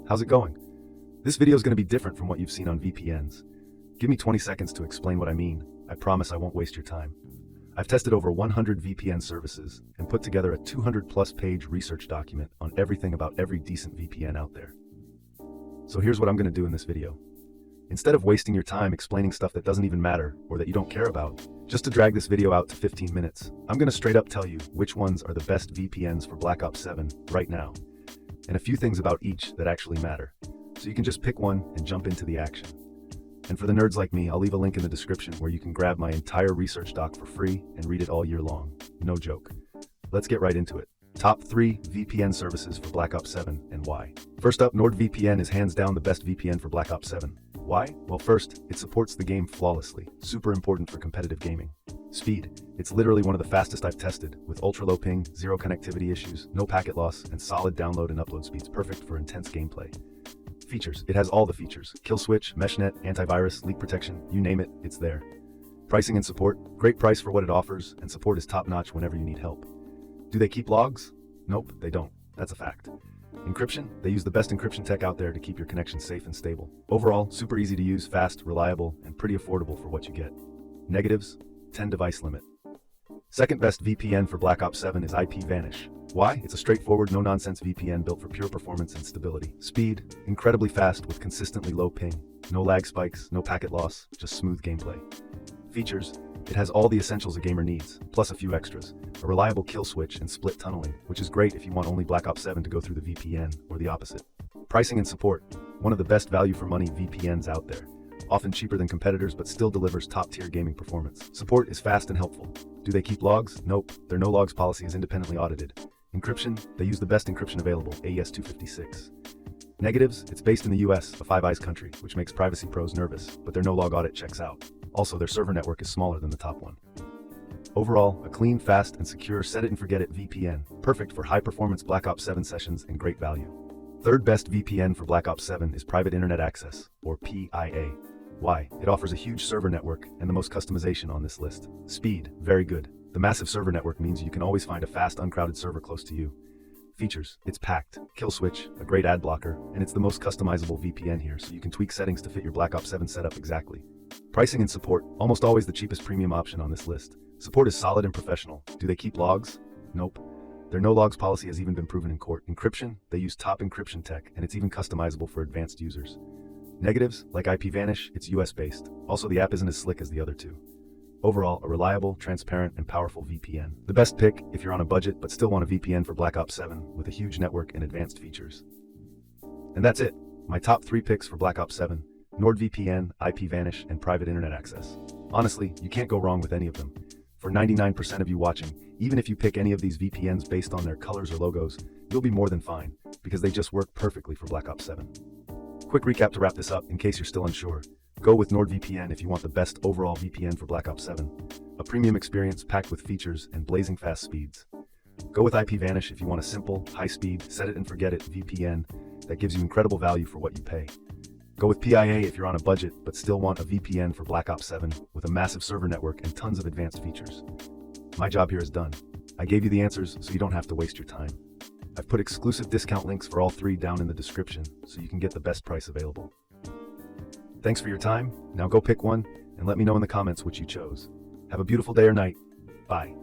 how's it going? This video is going to be different from what you've seen on VPNs. Give me 20 seconds to explain what I mean. I promise I won't waste your time. I've tested over 100 VPN services and put together a 200-plus page research document on everything about every decent VPN out there. So here's what I'm going to do in this video. Instead of wasting your time explaining stuff that doesn't even matter or that you don't care about, just to drag this video out to 15 minutes, I'm going to straight up tell you which ones are the best VPNs for Black Ops 7 right now, and a few things about each that actually matter. So you can just pick one and jump into the action. And for the nerds like me, I'll leave a link in the description where you can grab my entire research doc for free and read it all year long. No joke. Let's get right into it. Top 3 VPN services for Black Ops 7 and why. First up, NordVPN is hands down the best VPN for Black Ops 7. Why? Well, first, it supports the game flawlessly. Super important for competitive gaming. Speed. It's literally one of the fastest I've tested, with ultra-low ping, zero connectivity issues, no packet loss, and solid download and upload speeds perfect for intense gameplay. Features. It has all the features. Kill switch, meshnet, antivirus, leak protection, you name it, it's there. Pricing and support. Great price for what it offers, and support is top-notch whenever you need help. Do they keep logs? Nope, they don't. That's a fact. Encryption. They use the best encryption tech out there to keep your connection safe and stable. Overall, super easy to use, fast, reliable, and pretty affordable for what you get. Negatives. 10 device limit. Second best VPN for Black Ops 7 is IPVanish. Why? It's a straightforward, no-nonsense VPN built for pure performance and stability. Speed, incredibly fast with consistently low ping. No lag spikes, no packet loss, just smooth gameplay. Features, it has all the essentials a gamer needs, plus a few extras. A reliable kill switch and split tunneling, which is great if you want only Black Ops 7 to go through the VPN, or the opposite. Pricing and support, one of the best value for money VPNs out there. Often cheaper than competitors, but still delivers top-tier gaming performance. Support is fast and helpful. Do they keep logs? Nope, their no logs policy is independently audited. Encryption, they use the best encryption available, AES 256. Negatives, it's based in the US, a Five Eyes country, which makes privacy pros nervous, but their no-log audit checks out. Also, their server network is smaller than the top one. Overall, a clean, fast, and secure set-it-and-forget-it VPN, perfect for high-performance Black Ops 7 sessions and great value. Third best VPN for Black Ops 7 is Private Internet Access, or PIA. Why? It offers a huge server network and the most customization on this list. Speed, very good. The massive server network means you can always find a fast, uncrowded server close to you. Features, it's packed. Kill switch, a great ad blocker, and it's the most customizable VPN here, so you can tweak settings to fit your Black Ops 7 setup exactly. Pricing and support, almost always the cheapest premium option on this list. Support is solid and professional. Do they keep logs? Nope. Their no-logs policy has even been proven in court. Encryption, they use top encryption tech, and it's even customizable for advanced users. Negatives, like IPVanish, it's US-based. Also, the app isn't as slick as the other two. Overall, a reliable, transparent, and powerful VPN. The best pick if you're on a budget but still want a VPN for Black Ops 7 with a huge network and advanced features. And that's it. My top 3 picks for Black Ops 7. NordVPN, IPVanish, and Private Internet Access. Honestly, you can't go wrong with any of them. For 99% of you watching, even if you pick any of these VPNs based on their colors or logos, you'll be more than fine, because they just work perfectly for Black Ops 7. Quick recap to wrap this up, in case you're still unsure. Go with NordVPN if you want the best overall VPN for Black Ops 7. A premium experience packed with features and blazing fast speeds. Go with IPVanish if you want a simple, high-speed, set-it-and-forget-it VPN that gives you incredible value for what you pay. Go with PIA if you're on a budget but still want a VPN for Black Ops 7 with a massive server network and tons of advanced features. My job here is done. I gave you the answers so you don't have to waste your time. I've put exclusive discount links for all 3 down in the description so you can get the best price available. Thanks for your time. Now go pick one and let me know in the comments which you chose. Have a beautiful day or night. Bye.